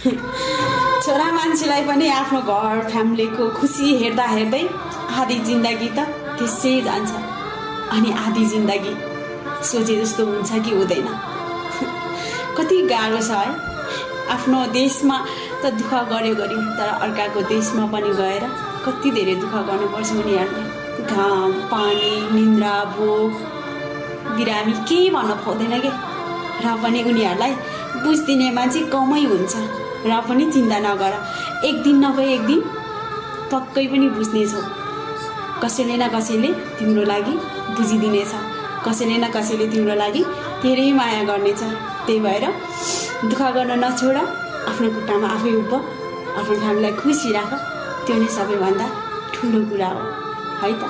छोरा मान्छेलाई पनि आफ्नो घर फ्यामिलीको खुसी हेर्दा हेर्दै आधी जिन्दगी त त्यसै जान्छ अनि आधी जिन्दगी सोचे जस्तो हुन्छ कि हुँदैन। कति गाह्रो छ है। आफ्नो देशमा त दुःख गर्यो गर्यो तर अर्काको देशमा पनि गएर कति धेरै दुःख गर्नुपर्छ उनीहरूले। घाम पानी निन्द्रा भोक बिरामी केही भन्न पाउँदैन के। र पनि उनीहरूलाई बुझिदिने मान्छे कमै हुन्छ। र पनि चिन्ता नगर, एक दिन नभए एक दिन पक्कै पनि बुझ्नेछौ। कसैले न कसैले तिम्रो लागि बुझिदिनेछ, कसैले न कसैले तिम्रो लागि धेरै माया गर्नेछ। त्यही भएर दुःख गर्न नछोड, आफ्नो खुट्टामा आफै उभ, आफ्नो फ्यामिलीलाई खुसी राख। त्यो नै सबैभन्दा ठुलो कुरा हो है त।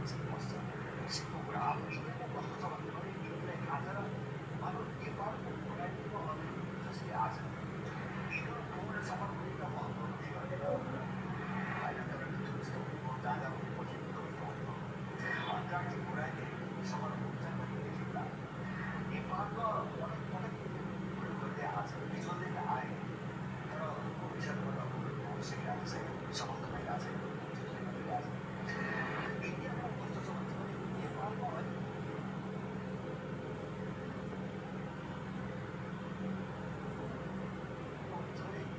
चाहिँ बस्छ सिक्नु कुरा अब इन्डियामा कस्तो छ भन्ने पनि तिमीलाई थाहा छ र अब नेपालको राजनीतिको अगाडि जसले आज यिनीहरू कोमल समर्पणका महत्त्वले गरेर होइन तर जस्तो जाँदा पछि अन्तर्राष्ट्रिय कुराले समर्पण हुन्छ भन्ने देखिँदा नेपालमा पटक पटक प्रयोग गर्दै आज बिचोल्दै त आए तर भविष्यमा त भइसकिरहेको छैन समाप्त भइरहेको छैन इन्डियामा कस्तो छ भन्छ भने नेपालमा अहिले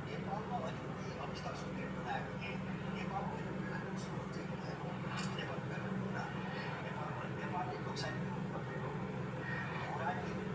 नेपालमा अलिकति अवस्था सुधार बनाएको थिए नेपालको विकास चाहिँ नेपाल विकास हुँदा नेपालमा नेपालले नोक्सान गर्नुभएको राजनीति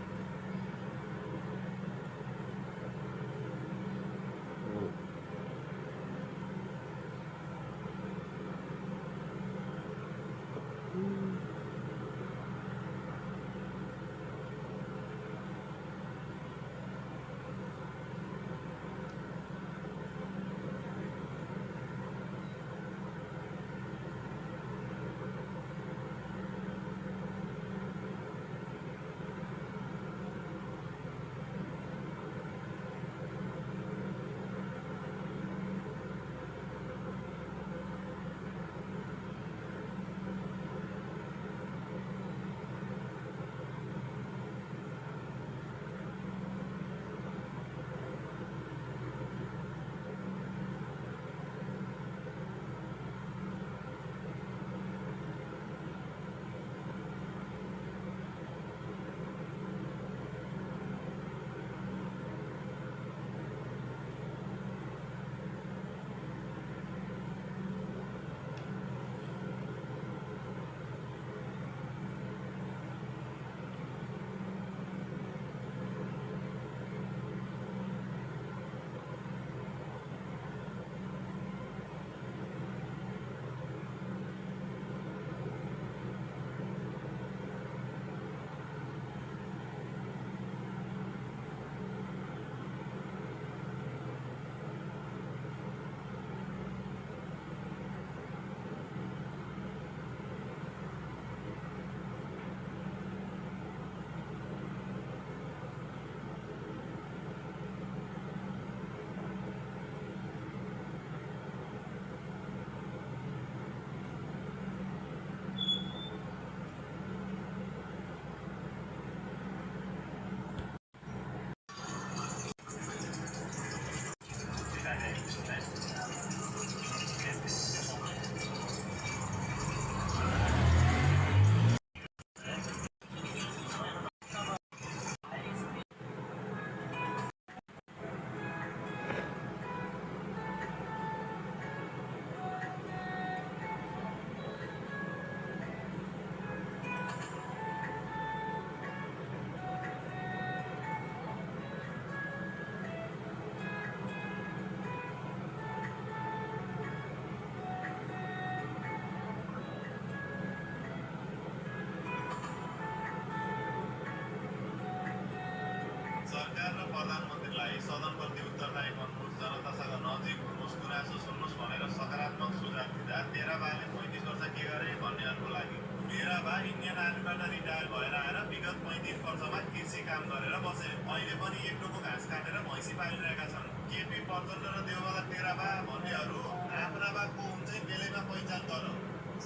सरकार र प्रधानमन्त्रीलाई सदनप्रति उत्तरदायी बन्नुहोस्, जनतासँग नजिक हुनुहोस्, गुनासो सुन्नुहोस् भनेर सकारात्मक सुझाव दिँदा तेरा बाले 35 वर्ष के गरे भन्नेहरूको लागि मेरा बा इन्डियन आर्मीबाट रिटायर भएर आएर विगत 35 वर्षमा कृषि काम गरेर बसे। अहिले पनि एक टोको घाँस काटेर भैँसी पालिरहेका छन्। केपी प्रचण्ड र देउवाला तेरा बा भन्नेहरू आफ्ना बा को हुन्छ बेलैमा पहिचान गर।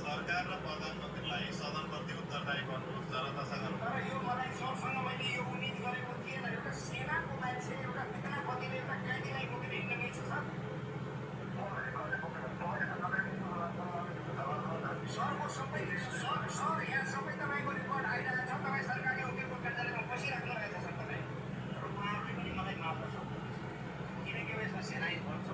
सरकार र प्रधानमन्त्रीलाई सदनप्रति उत्तरदायी बन्नुहोस्, जनतासँग तर यो मलाई सरसँग मैले यो उम्मिद गरेको थिएन एउटा सेनाको मान्छे एउटा सेनापतिले एउटा कैदीलाई बोकेर हिँड्न मिल्छ सर सरको सबै सर यहाँ सबै तपाईँको रिपोर्ट आइरहेको छ तपाईँ सरकारी वकिलको कार्यालयमा बसिराख्नु रहेछ सर तपाईँ र उहाँहरूले पनि मलाई मार्न सक्नुहुन्छ किनकि यसमा सेना भन्छ